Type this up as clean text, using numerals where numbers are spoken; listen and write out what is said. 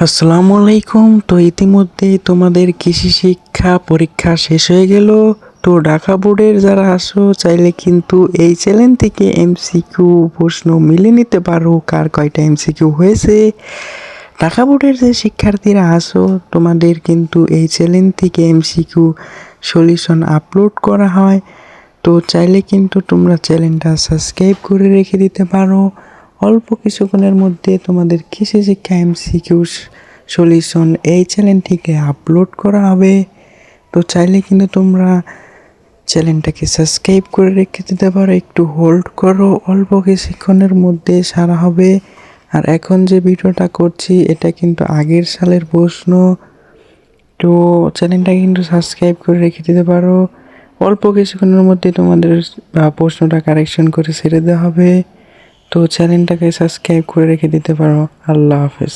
আসসালামু আলাইকুম। তো ইতিমধ্যেই তোমাদের কৃষি শিক্ষা পরীক্ষা শেষ হয়ে গেল। তো ঢাকা বোর্ডের যারা আসো চাইলে কিন্তু এই চ্যানেল থেকে এমসিকিউ প্রশ্ন মিলে নিতে পারো কার কয়টা এমসিকিউ হয়েছে। ঢাকা বোর্ডের যে শিক্ষার্থীরা আসো তোমাদের কিন্তু এই চ্যানেল থেকে এমসিকিউ সলিউশন আপলোড করা হয়। তো চাইলে কিন্তু তোমরা চ্যানেলটা সাবস্ক্রাইব করে রেখে দিতে পারো। অল্প কিছুক্ষণের মধ্যে তোমাদের কৃষি শিক্ষা এমসিকিউ সলিউশন এই চ্যানেল থেকে আপলোড করা হবে। তো চাইলে কিন্তু তোমরা চ্যানেলটাকে সাবস্ক্রাইব করে রেখে দিতে পারো, একটু হোল্ড করো, অল্প কিছুক্ষণের মধ্যে সারা হবে। আর এখন যে ভিডিওটা করছি এটা কিন্তু আগের সালের প্রশ্ন। তো চ্যানেলটা কিন্তু সাবস্ক্রাইব করে রেখে দিতে পারো, অল্প কিছুক্ষণের মধ্যে তোমাদের প্রশ্নটা কারেকশন করে ছেড়ে দেওয়া হবে। তো চ্যানেলটাকে সাবস্ক্রাইব করে রেখে দিতে পারো। আল্লাহ হাফেজ।